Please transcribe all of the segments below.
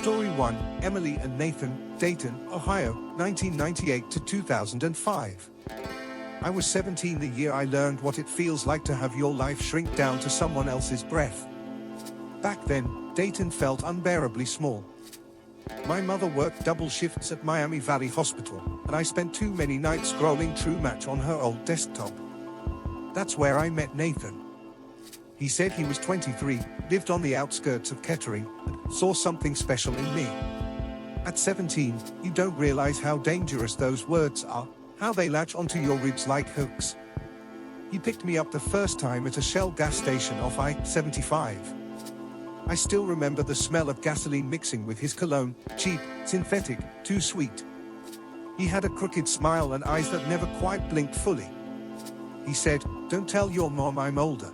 Story 1, Emily and Nathan, Dayton, Ohio, 1998 to 2005. I was 17 the year I learned what it feels like to have your life shrink down to someone else's breath. Back then, Dayton felt unbearably small. My mother worked double shifts at Miami Valley Hospital, and I spent too many nights scrolling True Match on her old desktop. That's where I met Nathan. He said he was 23, lived on the outskirts of Kettering, and saw something special in me. At 17, you don't realize how dangerous those words are, how they latch onto your ribs like hooks. He picked me up the first time at a Shell gas station off I-75. I still remember the smell of gasoline mixing with his cologne, cheap, synthetic, too sweet. He had a crooked smile and eyes that never quite blinked fully. He said, "Don't tell your mom I'm older.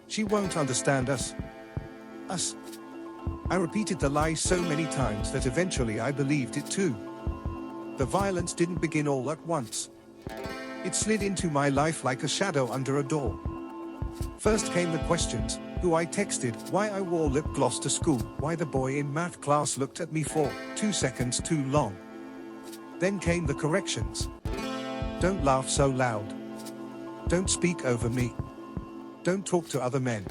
She won't understand us." Us. I repeated the lie so many times that eventually I believed it too. The violence didn't begin all at once. It slid into my life like a shadow under a door. First came the questions: who I texted, why I wore lip gloss to school, why the boy in math class looked at me for 2 seconds too long. Then came the corrections. Don't laugh so loud. Don't speak over me. Don't talk to other men.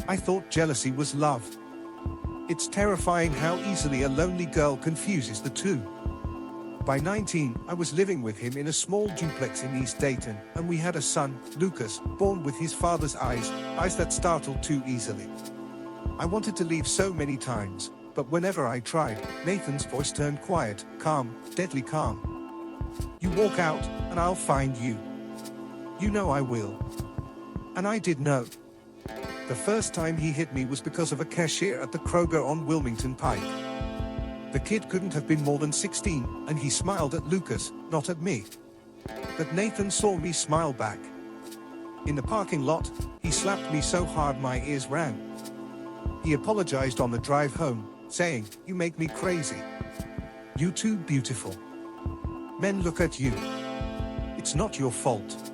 I thought jealousy was love. It's terrifying how easily a lonely girl confuses the two. By 19, I was living with him in a small duplex in East Dayton, and we had a son, Lucas, born with his father's eyes that startled too easily. I wanted to leave so many times, but whenever I tried, Nathan's voice turned quiet, calm, deadly calm. You walk out, and I'll find you. You know I will. And I did know. The first time he hit me was because of a cashier at the Kroger on Wilmington Pike. The kid couldn't have been more than 16, and he smiled at Lucas, not at me. But Nathan saw me smile back. In the parking lot, he slapped me so hard my ears rang. He apologized on the drive home, saying, "You make me crazy. You're too beautiful. Men look at you. It's not your fault."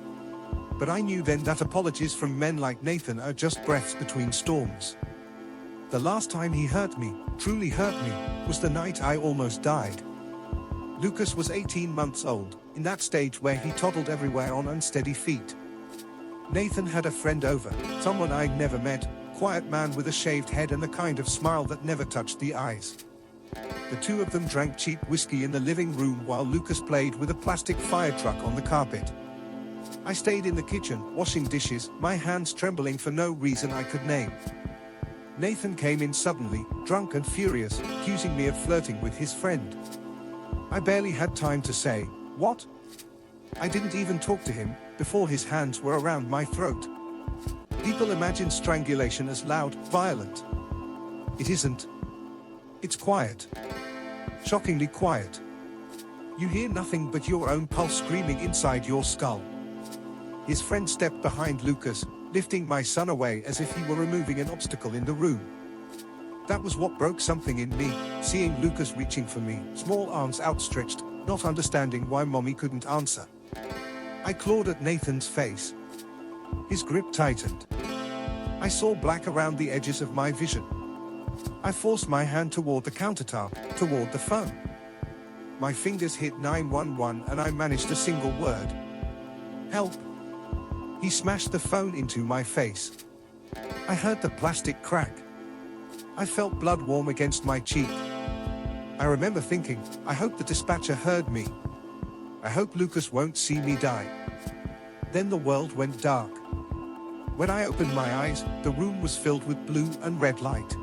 But I knew then that apologies from men like Nathan are just breaths between storms. The last time he hurt me, truly hurt me, was the night I almost died. Lucas was 18 months old, in that stage where he toddled everywhere on unsteady feet. Nathan had a friend over, someone I'd never met, quiet man with a shaved head and the kind of smile that never touched the eyes. The two of them drank cheap whiskey in the living room while Lucas played with a plastic fire truck on the carpet. I stayed in the kitchen, washing dishes, my hands trembling for no reason I could name. Nathan came in suddenly, drunk and furious, accusing me of flirting with his friend. I barely had time to say, "What?" I didn't even talk to him, before his hands were around my throat. People imagine strangulation as loud, violent. It isn't. It's quiet. Shockingly quiet. You hear nothing but your own pulse screaming inside your skull. His friend stepped behind Lucas, lifting my son away as if he were removing an obstacle in the room. That was what broke something in me, seeing Lucas reaching for me, small arms outstretched, not understanding why mommy couldn't answer. I clawed at Nathan's face. His grip tightened. I saw black around the edges of my vision. I forced my hand toward the countertop, toward the phone. My fingers hit 911 and I managed a single word. Help. He smashed the phone into my face. I heard the plastic crack. I felt blood warm against my cheek. I remember thinking, I hope the dispatcher heard me. I hope Lucas won't see me die. Then the world went dark. When I opened my eyes, the room was filled with blue and red light.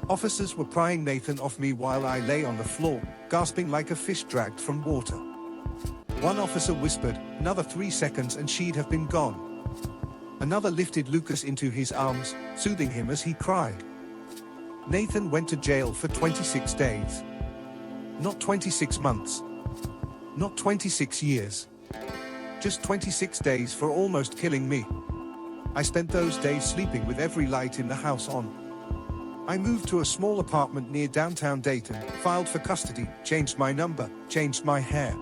Officers were prying Nathan off me while I lay on the floor, gasping like a fish dragged from water. One officer whispered, "Another 3 seconds and she'd have been gone." Another lifted Lucas into his arms, soothing him as he cried. Nathan went to jail for 26 days. Not 26 months. Not 26 years. Just 26 days for almost killing me. I spent those days sleeping with every light in the house on. I moved to a small apartment near downtown Dayton, filed for custody, changed my number, changed my hair.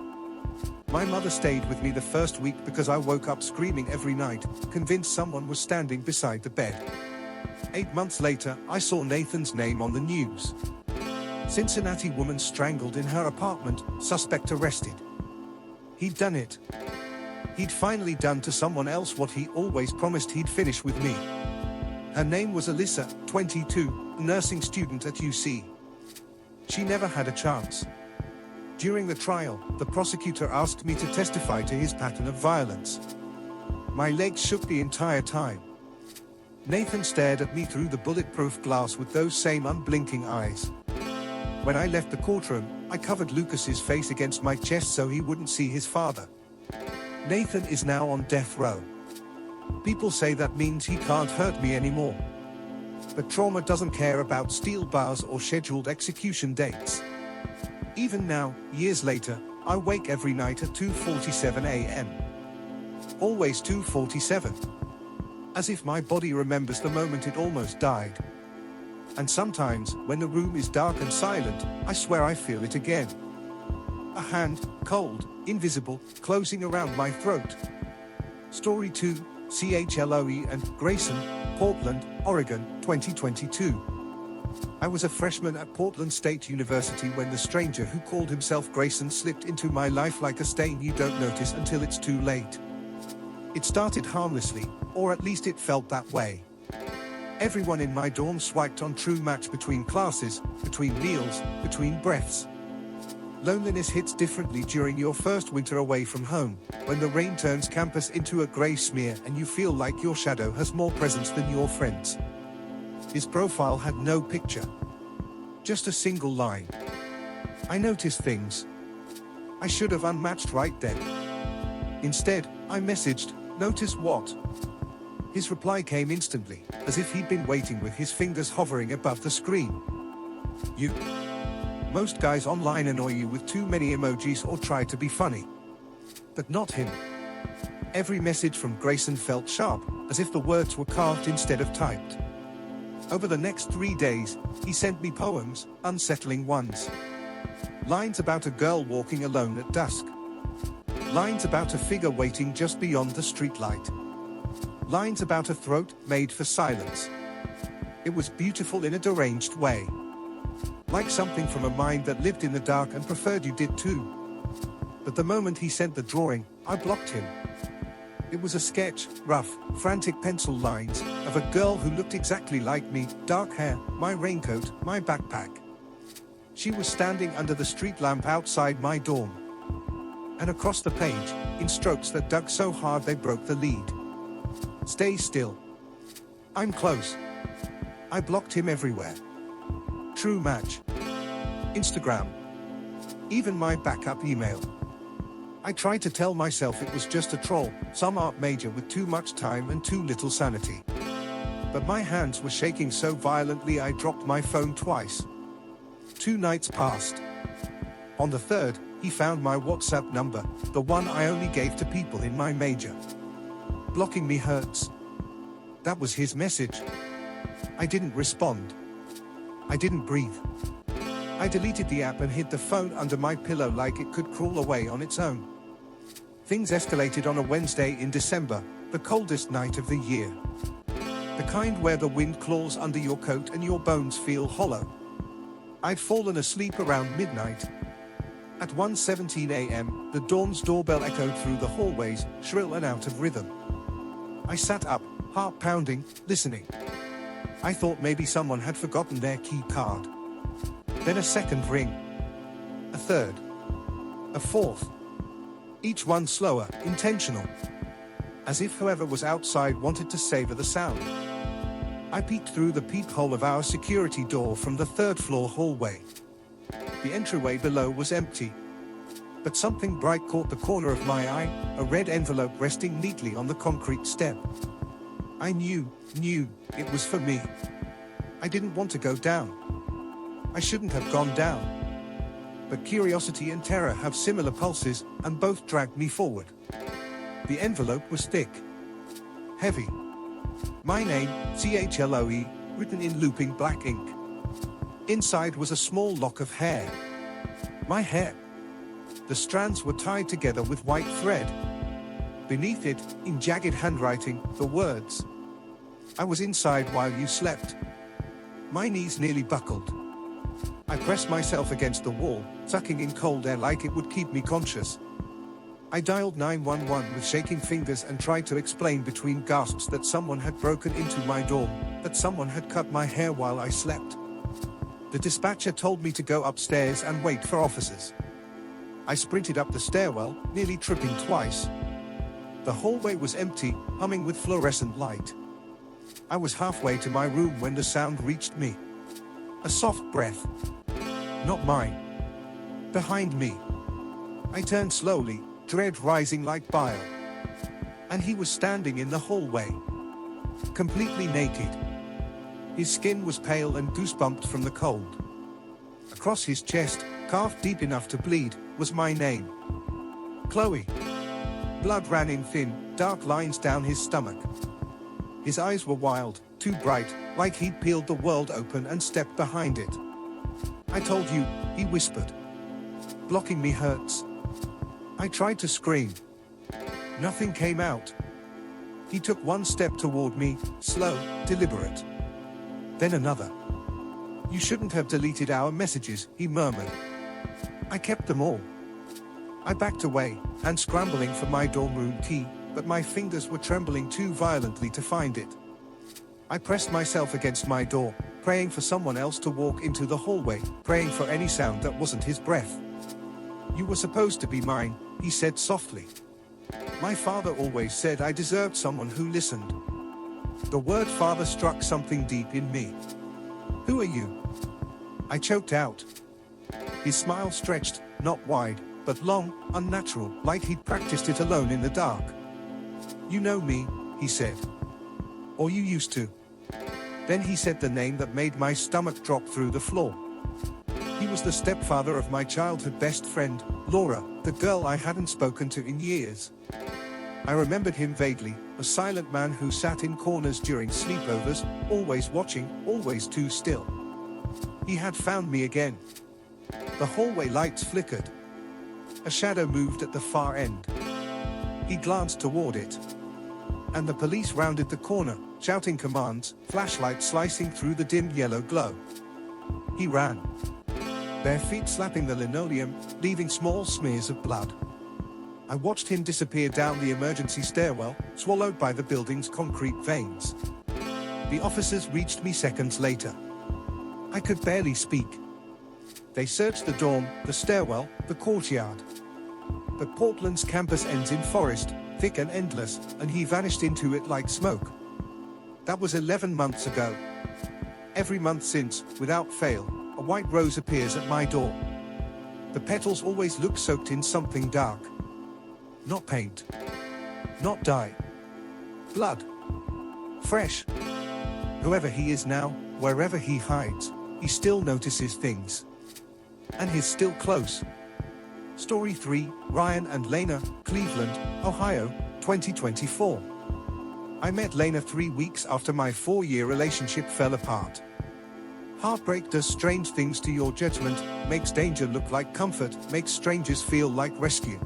My mother stayed with me the first week because I woke up screaming every night, convinced someone was standing beside the bed. 8 months later, I saw Nathan's name on the news. Cincinnati woman strangled in her apartment, suspect arrested. He'd done it. He'd finally done to someone else what he always promised he'd finish with me. Her name was Alyssa, 22, nursing student at UC. She never had a chance. During the trial, the prosecutor asked me to testify to his pattern of violence. My legs shook the entire time. Nathan stared at me through the bulletproof glass with those same unblinking eyes. When I left the courtroom, I covered Lucas's face against my chest so he wouldn't see his father. Nathan is now on death row. People say that means he can't hurt me anymore. But trauma doesn't care about steel bars or scheduled execution dates. Even now, years later, I wake every night at 2:47 a.m. Always 2:47. As if my body remembers the moment it almost died. And sometimes, when the room is dark and silent, I swear I feel it again. A hand, cold, invisible, closing around my throat. Story 2, Chloe and Grayson, Portland, Oregon, 2022. I was a freshman at Portland State University when the stranger who called himself Grayson slipped into my life like a stain you don't notice until it's too late. It started harmlessly, or at least it felt that way. Everyone in my dorm swiped on True Match between classes, between meals, between breaths. Loneliness hits differently during your first winter away from home, when the rain turns campus into a grey smear and you feel like your shadow has more presence than your friends. His profile had no picture. Just a single line. I noticed things. I should have unmatched right then. Instead, I messaged, "Notice what?" His reply came instantly, as if he'd been waiting with his fingers hovering above the screen. You. Most guys online annoy you with too many emojis or try to be funny. But not him. Every message from Grayson felt sharp, as if the words were carved instead of typed. Over the next 3 days, he sent me poems, unsettling ones. Lines about a girl walking alone at dusk. Lines about a figure waiting just beyond the streetlight. Lines about a throat made for silence. It was beautiful in a deranged way. Like something from a mind that lived in the dark and preferred you did too. But the moment he sent the drawing, I blocked him. It was a sketch, rough, frantic pencil lines, of a girl who looked exactly like me, dark hair, my raincoat, my backpack. She was standing under the street lamp outside my dorm. And across the page, in strokes that dug so hard they broke the lead. Stay still. I'm close. I blocked him everywhere. True Match. Instagram. Even my backup email. I tried to tell myself it was just a troll, some art major with too much time and too little sanity. But my hands were shaking so violently I dropped my phone twice. 2 nights passed. On the third, he found my WhatsApp number, the one I only gave to people in my major. Blocking me hurts. That was his message. I didn't respond. I didn't breathe. I deleted the app and hid the phone under my pillow like it could crawl away on its own. Things escalated on a Wednesday in December, the coldest night of the year. The kind where the wind claws under your coat and your bones feel hollow. I'd fallen asleep around midnight. At 1:17 a.m., the dorm's doorbell echoed through the hallways, shrill and out of rhythm. I sat up, heart pounding, listening. I thought maybe someone had forgotten their key card. Then a second ring. A third. A fourth. Each one slower, intentional. As if whoever was outside wanted to savor the sound. I peeked through the peephole of our security door from the third-floor hallway. The entryway below was empty. But something bright caught the corner of my eye, a red envelope resting neatly on the concrete step. I knew it was for me. I didn't want to go down. I shouldn't have gone down. But curiosity and terror have similar pulses, and both dragged me forward. The envelope was thick. Heavy. My name, Chloe, written in looping black ink. Inside was a small lock of hair. My hair. The strands were tied together with white thread. Beneath it, in jagged handwriting, the words, "I was inside while you slept." My knees nearly buckled. I pressed myself against the wall, sucking in cold air like it would keep me conscious. I dialed 911 with shaking fingers and tried to explain between gasps that someone had broken into my dorm, that someone had cut my hair while I slept. The dispatcher told me to go upstairs and wait for officers. I sprinted up the stairwell, nearly tripping twice. The hallway was empty, humming with fluorescent light. I was halfway to my room when the sound reached me. A soft breath. Not mine. Behind me. I turned slowly, dread rising like bile. And he was standing in the hallway. Completely naked. His skin was pale and goosebumped from the cold. Across his chest, carved deep enough to bleed, was my name. Chloe. Blood ran in thin, dark lines down his stomach. His eyes were wild, too bright, like he'd peeled the world open and stepped behind it. I told you, he whispered. Blocking me hurts. I tried to scream. Nothing came out. He took one step toward me, slow, deliberate. Then another. You shouldn't have deleted our messages, he murmured. I kept them all. I backed away, and scrambling for my dorm room key, but my fingers were trembling too violently to find it. I pressed myself against my door, praying for someone else to walk into the hallway, praying for any sound that wasn't his breath. You were supposed to be mine, he said softly. My father always said I deserved someone who listened. The word father struck something deep in me. Who are you? I choked out. His smile stretched, not wide, but long, unnatural, like he'd practiced it alone in the dark. You know me, he said. Or you used to. Then he said the name that made my stomach drop through the floor. He was the stepfather of my childhood best friend, Laura, the girl I hadn't spoken to in years. I remembered him vaguely, a silent man who sat in corners during sleepovers, always watching, always too still. He had found me again. The hallway lights flickered. A shadow moved at the far end. He glanced toward it. And the police rounded the corner, shouting commands, flashlights slicing through the dim yellow glow. He ran. Bare feet slapping the linoleum, leaving small smears of blood. I watched him disappear down the emergency stairwell, swallowed by the building's concrete veins. The officers reached me seconds later. I could barely speak. They searched the dorm, the stairwell, the courtyard. But Portland's campus ends in forest, thick and endless, and he vanished into it like smoke. That was 11 months ago. Every month since, without fail, a white rose appears at my door. The petals always look soaked in something dark. Not paint. Not dye. Blood. Fresh. Whoever he is now, wherever he hides, he still notices things. And he's still close. Story 3, Ryan and Lena, Cleveland, Ohio, 2024. I met Lena 3 weeks after my 4-year relationship fell apart. Heartbreak does strange things to your judgment, makes danger look like comfort, makes strangers feel like rescue.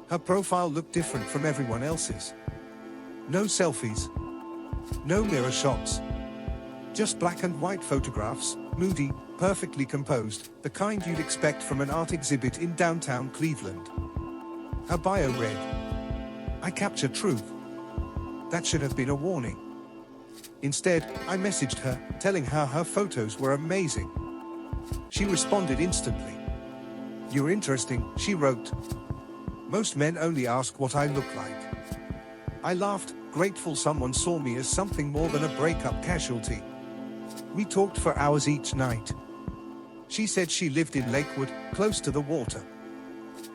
Her profile looked different from everyone else's. No selfies. No mirror shots. Just black and white photographs, moody, perfectly composed, the kind you'd expect from an art exhibit in downtown Cleveland. Her bio read, "I capture truth." That should have been a warning. Instead, I messaged her, telling her her photos were amazing. She responded instantly. "You're interesting," she wrote. "Most men only ask what I look like." I laughed, grateful someone saw me as something more than a breakup casualty. We talked for hours each night. She said she lived in Lakewood, close to the water.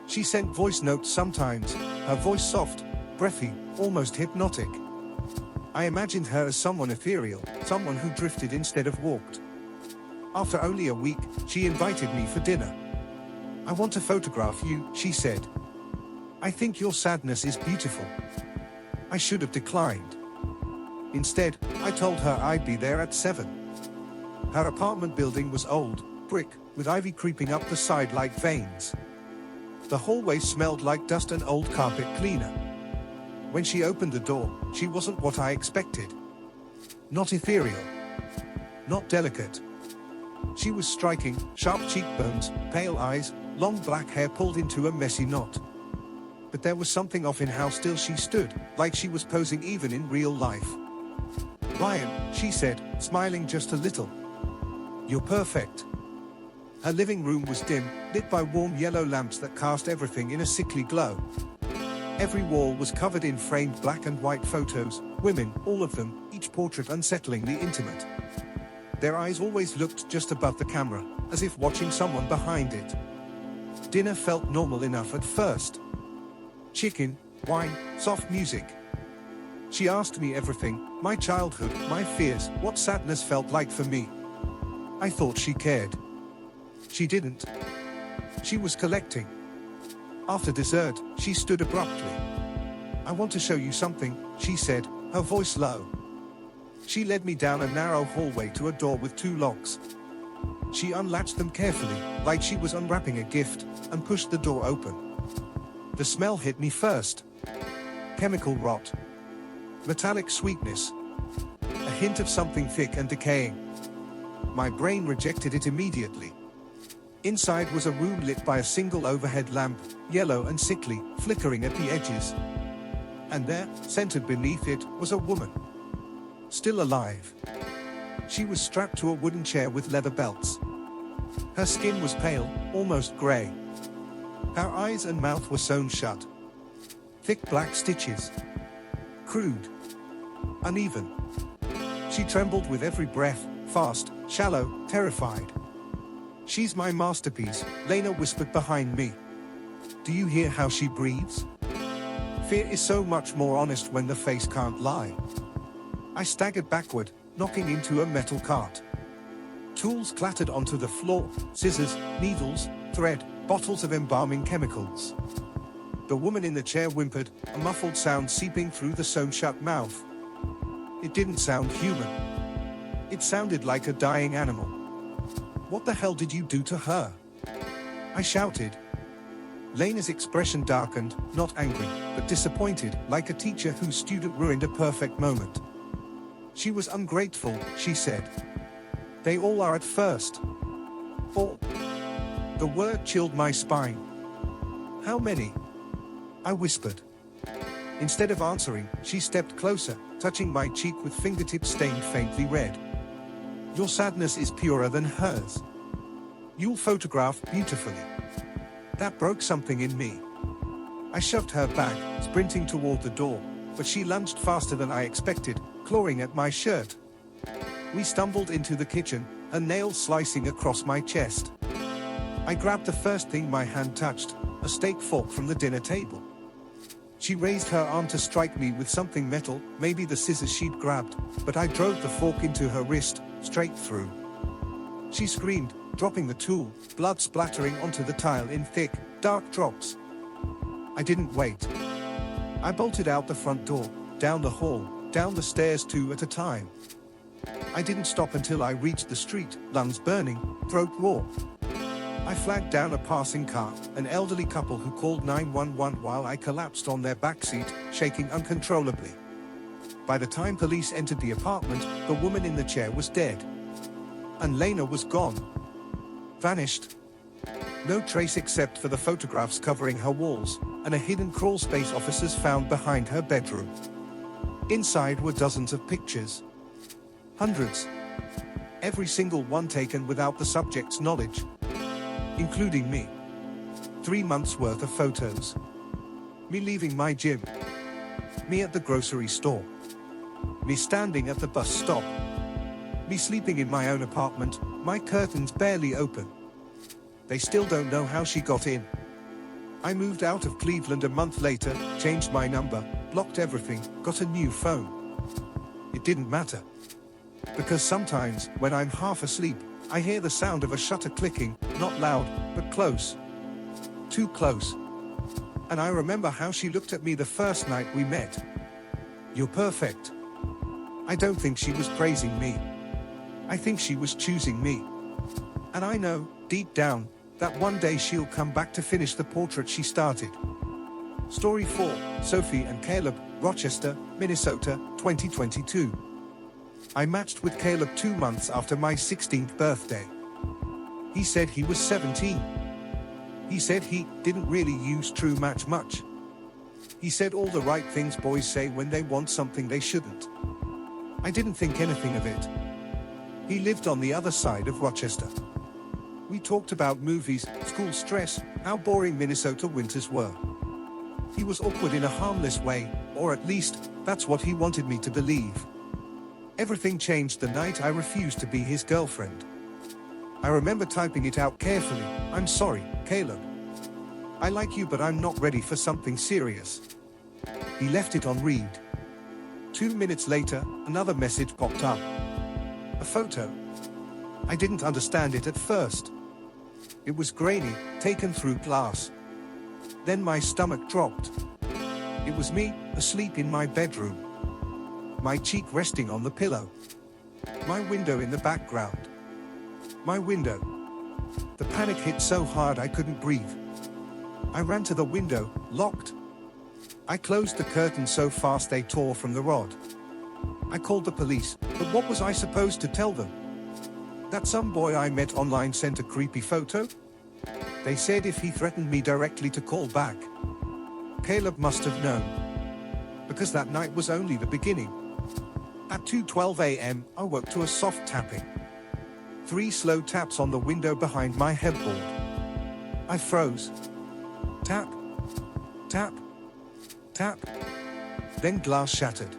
She sent voice notes sometimes, her voice soft, breathy, almost hypnotic. I imagined her as someone ethereal, someone who drifted instead of walked. After only a week, she invited me for dinner. "I want to photograph you," she said. "I think your sadness is beautiful." I should have declined. Instead, I told her I'd be there at 7. Her apartment building was old, brick, with ivy creeping up the side like veins. The hallway smelled like dust and old carpet cleaner. When she opened the door, she wasn't what I expected. Not ethereal. Not delicate. She was striking, sharp cheekbones, pale eyes, long black hair pulled into a messy knot. But there was something off in how still she stood, like she was posing even in real life. "Ryan," she said, smiling just a little. "You're perfect." Her living room was dim, lit by warm yellow lamps that cast everything in a sickly glow. Every wall was covered in framed black and white photos, women, all of them, each portrait unsettlingly intimate. Their eyes always looked just above the camera, as if watching someone behind it. Dinner felt normal enough at first. Chicken, wine, soft music. She asked me everything, my childhood, my fears, what sadness felt like for me. I thought she cared. She didn't. She was collecting. After dessert, she stood abruptly. "I want to show you something," she said, her voice low. She led me down a narrow hallway to a door with 2 locks. She unlatched them carefully, like she was unwrapping a gift, and pushed the door open. The smell hit me first. Chemical rot. Metallic sweetness. A hint of something thick and decaying. My brain rejected it immediately. Inside was a room lit by a single overhead lamp, yellow and sickly, flickering at the edges. And there, centered beneath it, was a woman. Still alive. She was strapped to a wooden chair with leather belts. Her skin was pale, almost gray. Her eyes and mouth were sewn shut. Thick black stitches. Crude. Uneven. She trembled with every breath, fast, shallow, terrified. "She's my masterpiece," Lena whispered behind me. "Do you hear how she breathes? Fear is so much more honest when the face can't lie." I staggered backward, knocking into a metal cart. Tools clattered onto the floor, scissors, needles, thread, bottles of embalming chemicals. The woman in the chair whimpered, a muffled sound seeping through the sewn-shut mouth. It didn't sound human. It sounded like a dying animal. "What the hell did you do to her?" I shouted. Lena's expression darkened, not angry, but disappointed, like a teacher whose student ruined a perfect moment. "She was ungrateful," she said. "They all are at first. All." The word chilled my spine. "How many?" I whispered. Instead of answering, she stepped closer, touching my cheek with fingertips stained faintly red. "Your sadness is purer than hers. You'll photograph beautifully." That broke something in me. I shoved her back, sprinting toward the door, but she lunged faster than I expected, clawing at my shirt. We stumbled into the kitchen, her nails slicing across my chest. I grabbed the first thing my hand touched, a steak fork from the dinner table. She raised her arm to strike me with something metal, maybe the scissors she'd grabbed, but I drove the fork into her wrist, straight through. She screamed, dropping the tool, blood splattering onto the tile in thick, dark drops. I didn't wait. I bolted out the front door, down the hall, down the stairs 2 at a time. I didn't stop until I reached the street, lungs burning, throat raw. I flagged down a passing car, an elderly couple who called 911 while I collapsed on their backseat, shaking uncontrollably. By the time police entered the apartment, the woman in the chair was dead. And Lena was gone. Vanished. No trace except for the photographs covering her walls, and a hidden crawl space officers found behind her bedroom. Inside were dozens of pictures. Hundreds. Every single one taken without the subject's knowledge. Including me. 3 months worth of photos. Me leaving my gym. Me at the grocery store. Me standing at the bus stop. Me sleeping in my own apartment, my curtains barely open. They still don't know how she got in. I moved out of Cleveland a month later, changed my number, blocked everything, got a new phone. It didn't matter. Because sometimes, when I'm half asleep, I hear the sound of a shutter clicking, not loud, but close. Too close. And I remember how she looked at me the first night we met. "You're perfect." I don't think she was praising me. I think she was choosing me. And I know, deep down, that one day she'll come back to finish the portrait she started. Story 4, Sophie and Caleb, Rochester, Minnesota, 2022. I matched with Caleb 2 months after my 16th birthday. He said he was 17. He said he didn't really use True Match much. He said all the right things boys say when they want something they shouldn't. I didn't think anything of it. He lived on the other side of Rochester. We talked about movies, school stress, how boring Minnesota winters were. He was awkward in a harmless way, or at least, that's what he wanted me to believe. Everything changed the night I refused to be his girlfriend. I remember typing it out carefully. I'm sorry, Caleb. I like you, but I'm not ready for something serious. He left it on read. 2 minutes later, another message popped up. A photo. I didn't understand it at first. It was grainy, taken through glass. Then my stomach dropped. It was me, asleep in my bedroom. My cheek resting on the pillow. My window in the background. My window. The panic hit so hard I couldn't breathe. I ran to the window, locked. I closed the curtain so fast they tore from the rod. I called the police, but what was I supposed to tell them? That some boy I met online sent a creepy photo? They said if he threatened me directly to call back. Caleb must have known. Because that night was only the beginning. At 2:12 a.m., I woke to a soft tapping. 3 slow taps on the window behind my headboard. I froze. Tap. Tap. Tap. Then glass shattered.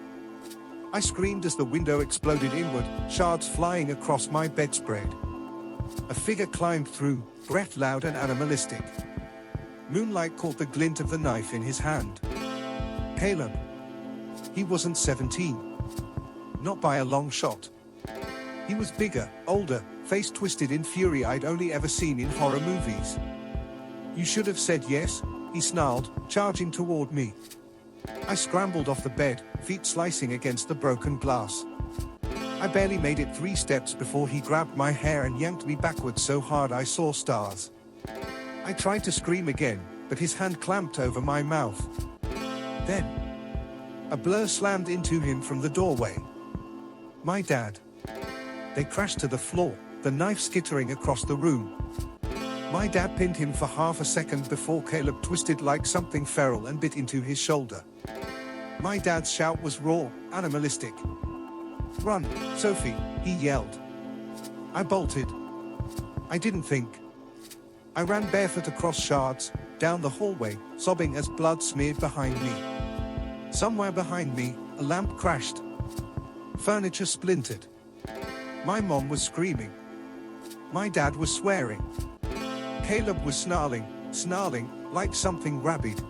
I screamed as the window exploded inward, shards flying across my bedspread. A figure climbed through, breath loud and animalistic. Moonlight caught the glint of the knife in his hand. Caleb. He wasn't 17. Not by a long shot. He was bigger, older, face twisted in fury I'd only ever seen in horror movies. You should have said yes, he snarled, charging toward me. I scrambled off the bed, feet slicing against the broken glass. I barely made it 3 steps before he grabbed my hair and yanked me backwards so hard I saw stars. I tried to scream again, but his hand clamped over my mouth. Then, a blur slammed into him from the doorway. My dad. They crashed to the floor, the knife skittering across the room. My dad pinned him for half a second before Caleb twisted like something feral and bit into his shoulder. My dad's shout was raw, animalistic. Run, Sophie, he yelled. I bolted. I didn't think. I ran barefoot across shards, down the hallway, sobbing as blood smeared behind me. Somewhere behind me, a lamp crashed. Furniture splintered. My mom was screaming. My dad was swearing. Caleb was snarling, like something rabid.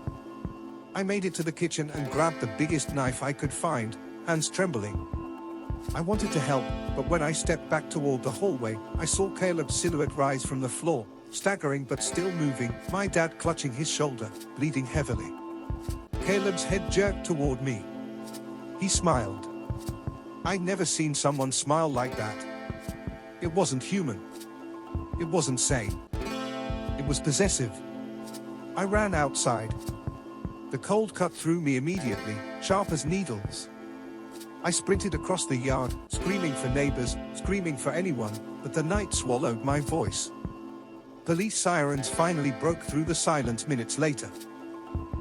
I made it to the kitchen and grabbed the biggest knife I could find, hands trembling. I wanted to help, but when I stepped back toward the hallway, I saw Caleb's silhouette rise from the floor, staggering but still moving, my dad clutching his shoulder, bleeding heavily. Caleb's head jerked toward me. He smiled. I'd never seen someone smile like that. It wasn't human. It wasn't sane. It was possessive. I ran outside. The cold cut through me immediately, sharp as needles. I sprinted across the yard, screaming for neighbors, screaming for anyone, but the night swallowed my voice. Police sirens finally broke through the silence minutes later.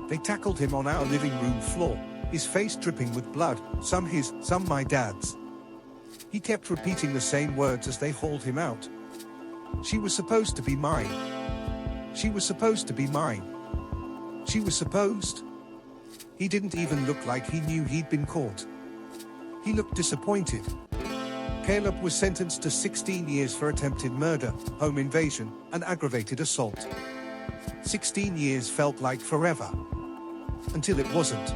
They tackled him on our living room floor, his face dripping with blood, some his, some my dad's. He kept repeating the same words as they hauled him out. She was supposed to be mine. She was supposed to be mine. She was supposed. He didn't even look like he knew he'd been caught. He looked disappointed. Caleb was sentenced to 16 years for attempted murder, home invasion, and aggravated assault. 16 years felt like forever. Until it wasn't.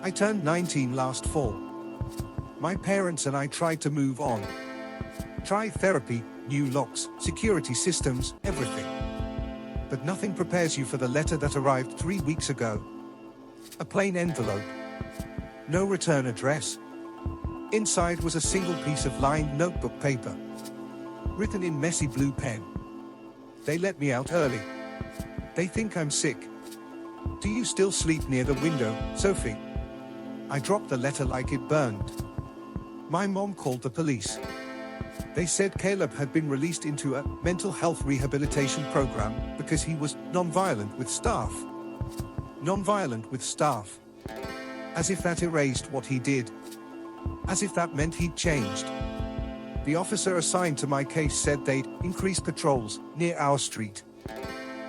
I turned 19 last fall. My parents and I tried to move on. Tried therapy, new locks, security systems, everything. But nothing prepares you for the letter that arrived 3 weeks ago. A plain envelope. No return address. Inside was a single piece of lined notebook paper. Written in messy blue pen. They let me out early. They think I'm sick. Do you still sleep near the window, Sophie? I dropped the letter like it burned. My mom called the police. They said Caleb had been released into a mental health rehabilitation program because he was non-violent with staff. Non-violent with staff. As if that erased what he did. As if that meant he'd changed. The officer assigned to my case said they'd increase patrols near our street.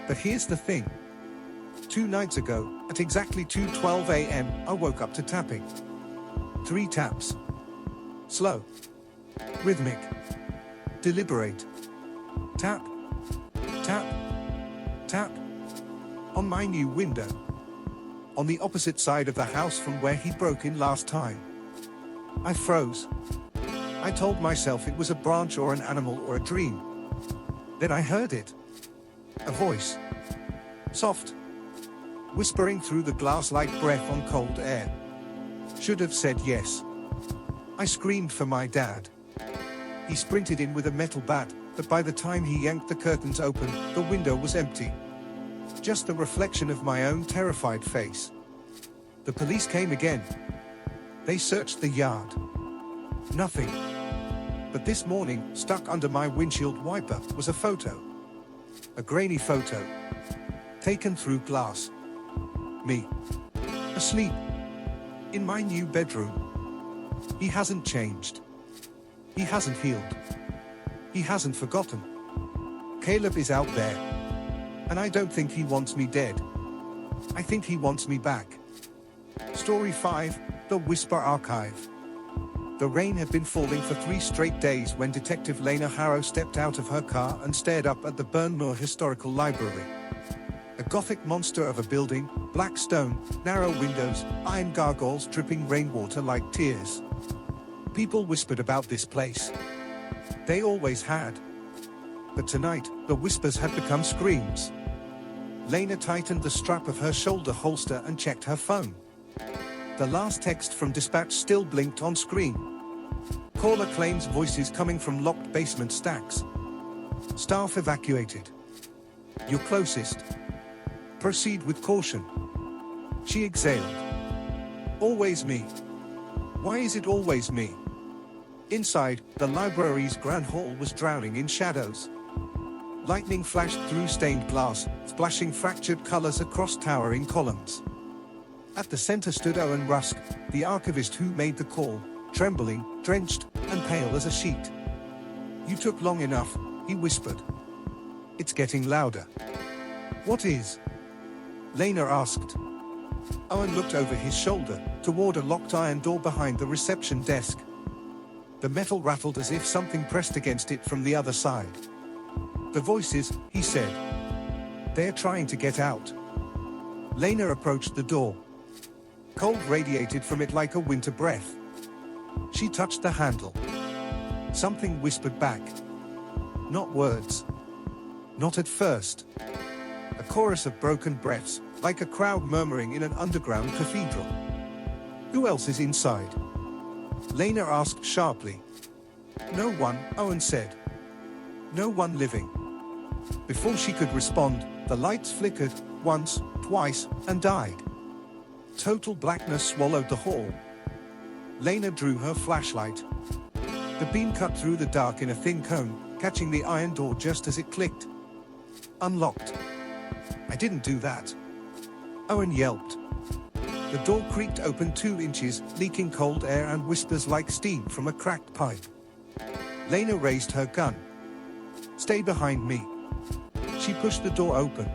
But here's the thing. 2 nights ago, at exactly 2:12 a.m., I woke up to tapping. 3 taps. Slow. Rhythmic. Deliberate. Tap. Tap. Tap. On my new window. On the opposite side of the house from where he broke in last time. I froze. I told myself it was a branch or an animal or a dream. Then I heard it. A voice. Soft. Whispering through the glass like breath on cold air. Should have said yes. I screamed for my dad. He sprinted in with a metal bat, but by the time he yanked the curtains open, the window was empty. Just the reflection of my own terrified face. The police came again. They searched the yard. Nothing. But this morning, stuck under my windshield wiper, was a photo. A grainy photo. Taken through glass. Me. Asleep. In my new bedroom. He hasn't changed. He hasn't healed. He hasn't forgotten. Caleb is out there. And I don't think he wants me dead. I think he wants me back. Story 5, The Whisper Archive. The rain had been falling for 3 straight days when Detective Lena Harrow stepped out of her car and stared up at the Burnmore Historical Library. A gothic monster of a building, black stone, narrow windows, iron gargoyles dripping rainwater like tears. People whispered about this place. They always had. But tonight, the whispers had become screams. Lena tightened the strap of her shoulder holster and checked her phone. The last text from dispatch still blinked on screen. Caller claims voices coming from locked basement stacks. Staff evacuated. Your closest. Proceed with caution. She exhaled. Always me. Why is it always me? Inside, the library's grand hall was drowning in shadows. Lightning flashed through stained glass, splashing fractured colors across towering columns. At the center stood Owen Rusk, the archivist who made the call, trembling, drenched, and pale as a sheet. You took long enough, he whispered. It's getting louder. What is? Lena asked. Owen looked over his shoulder, toward a locked iron door behind the reception desk. The metal rattled as if something pressed against it from the other side. The voices, he said. They're trying to get out. Lena approached the door. Cold radiated from it like a winter breath. She touched the handle. Something whispered back. Not words. Not at first. A chorus of broken breaths, like a crowd murmuring in an underground cathedral. Who else is inside? Lena asked sharply. No one, Owen said. No one living. Before she could respond, the lights flickered, once, twice, and died. Total blackness swallowed the hall. Lena drew her flashlight. The beam cut through the dark in a thin cone, catching the iron door just as it clicked. Unlocked. I didn't do that. Owen yelped. The door creaked open 2 inches, leaking cold air and whispers like steam from a cracked pipe. Lena raised her gun. Stay behind me. She pushed the door open.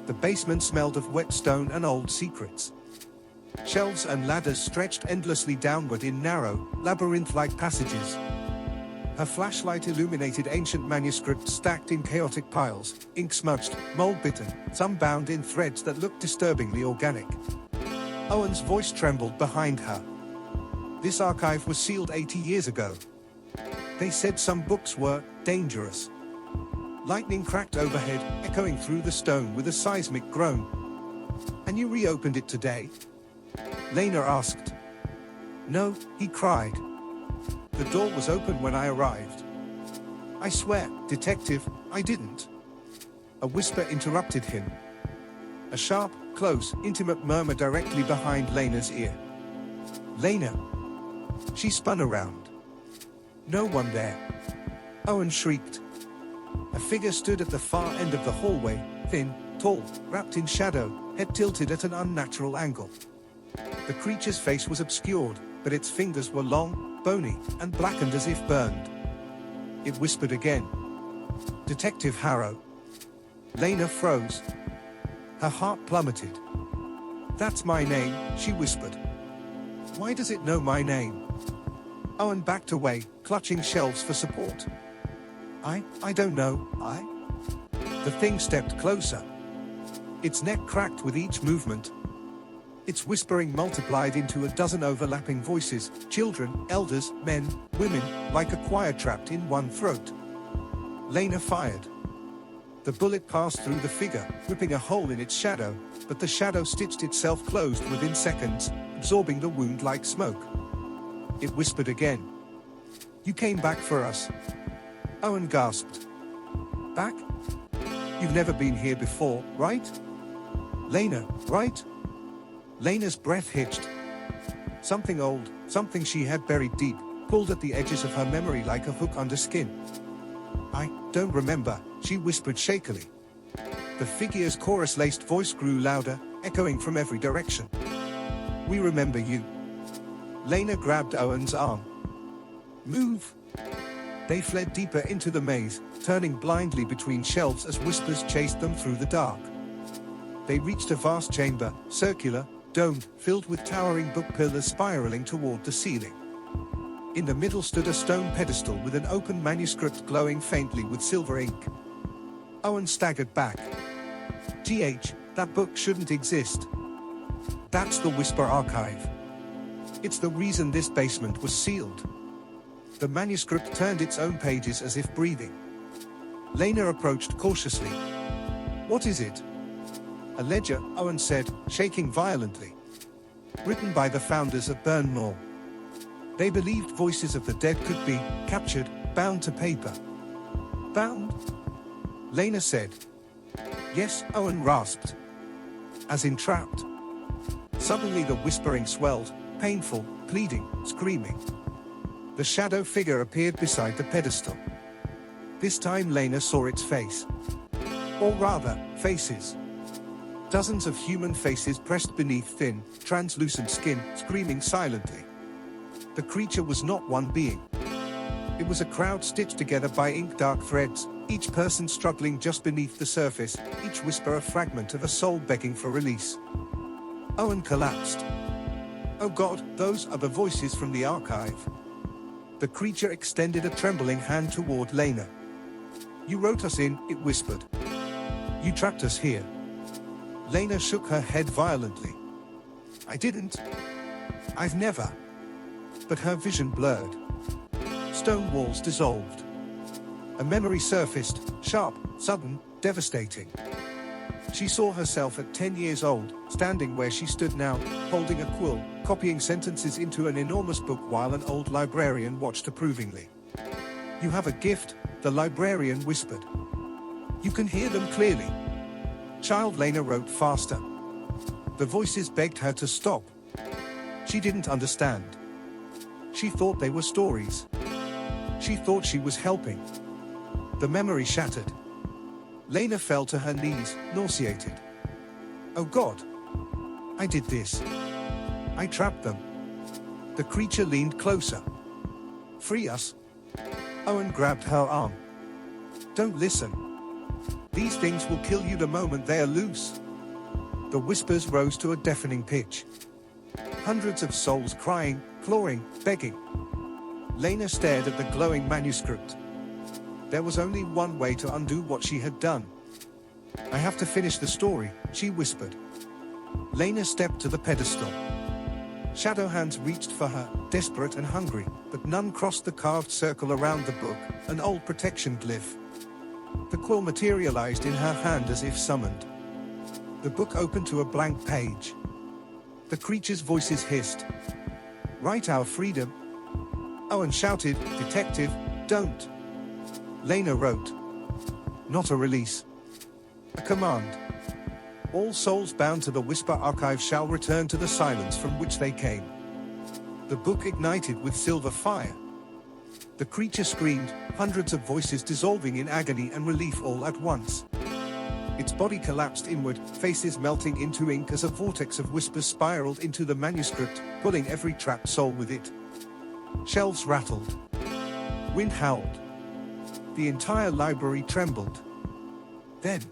The basement smelled of wet stone and old secrets. Shelves and ladders stretched endlessly downward in narrow, labyrinth-like passages. Her flashlight illuminated ancient manuscripts stacked in chaotic piles, ink-smudged, mold-bitten, some bound in threads that looked disturbingly organic. Owen's voice trembled behind her. This archive was sealed 80 years ago. They said some books were dangerous. Lightning cracked overhead, echoing through the stone with a seismic groan. And you reopened it today? Lena asked. No, he cried. The door was open when I arrived. I swear, detective, I didn't. A whisper interrupted him. A sharp, close, intimate murmur directly behind Lena's ear. Lena. She spun around. No one there. Owen shrieked. A figure stood at the far end of the hallway, thin, tall, wrapped in shadow, head tilted at an unnatural angle. The creature's face was obscured, but its fingers were long, bony, and blackened as if burned. It whispered again. "Detective Harrow." Lena froze. Her heart plummeted. "That's my name," she whispered. "Why does it know my name?" Owen backed away, clutching shelves for support. I don't know, The thing stepped closer. Its neck cracked with each movement. Its whispering multiplied into a dozen overlapping voices, children, elders, men, women, like a choir trapped in one throat. Lena fired. The bullet passed through the figure, ripping a hole in its shadow, but the shadow stitched itself closed within seconds, absorbing the wound like smoke. It whispered again. "You came back for us." Owen gasped. "Back? You've never been here before, right? Lena, right?" Lena's breath hitched. Something old, something she had buried deep, pulled at the edges of her memory like a hook under skin. "I don't remember," she whispered shakily. The figure's chorus-laced voice grew louder, echoing from every direction. "We remember you." Lena grabbed Owen's arm. "Move!" They fled deeper into the maze, turning blindly between shelves as whispers chased them through the dark. They reached a vast chamber, circular, domed, filled with towering book pillars spiraling toward the ceiling. In the middle stood a stone pedestal with an open manuscript glowing faintly with silver ink. Owen staggered back. That book shouldn't exist. That's the Whisper Archive. It's the reason this basement was sealed. The manuscript turned its own pages as if breathing. Lena approached cautiously. "What is it?" "A ledger," Owen said, shaking violently. "Written by the founders of Burnmore. They believed voices of the dead could be captured, bound to paper." "Bound?" Lena said. "Yes," Owen rasped. "As in trapped." Suddenly the whispering swelled, painful, pleading, screaming. The shadow figure appeared beside the pedestal. This time Lena saw its face. Or rather, faces. Dozens of human faces pressed beneath thin, translucent skin, screaming silently. The creature was not one being. It was a crowd stitched together by ink-dark threads, each person struggling just beneath the surface, each whisper a fragment of a soul begging for release. Owen collapsed. "Oh God, those are the voices from the archive." The creature extended a trembling hand toward Lena. "You wrote us in," it whispered. "You trapped us here." Lena shook her head violently. "I didn't. I've never." But her vision blurred. Stone walls dissolved. A memory surfaced, sharp, sudden, devastating. She saw herself at 10 years old, standing where she stood now, holding a quill, copying sentences into an enormous book while an old librarian watched approvingly. "You have a gift," the librarian whispered. "You can hear them clearly." Child Lena wrote faster. The voices begged her to stop. She didn't understand. She thought they were stories. She thought she was helping. The memory shattered. Lena fell to her knees, nauseated. "Oh God! I did this. I trapped them." The creature leaned closer. "Free us." Owen grabbed her arm. "Don't listen. These things will kill you the moment they are loose." The whispers rose to a deafening pitch. Hundreds of souls crying, clawing, begging. Lena stared at the glowing manuscript. There was only one way to undo what she had done. "I have to finish the story," she whispered. Lena stepped to the pedestal. Shadow hands reached for her, desperate and hungry, but none crossed the carved circle around the book, an old protection glyph. The quill materialized in her hand as if summoned. The book opened to a blank page. The creature's voices hissed. "Write our freedom." Owen shouted, "Detective, don't." Lena wrote. "Not a release. A command. All souls bound to the Whisper Archive shall return to the silence from which they came." The book ignited with silver fire. The creature screamed, hundreds of voices dissolving in agony and relief all at once. Its body collapsed inward, faces melting into ink as a vortex of whispers spiraled into the manuscript, pulling every trapped soul with it. Shelves rattled. Wind howled. The entire library trembled. Then,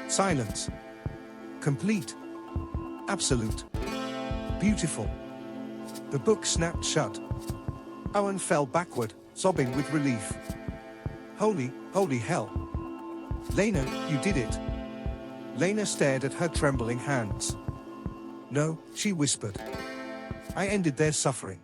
silence. Complete. Absolute. Beautiful. The book snapped shut. Owen fell backward, sobbing with relief. Holy hell. Lena, you did it. Lena stared at her trembling hands. No, she whispered. I ended their suffering.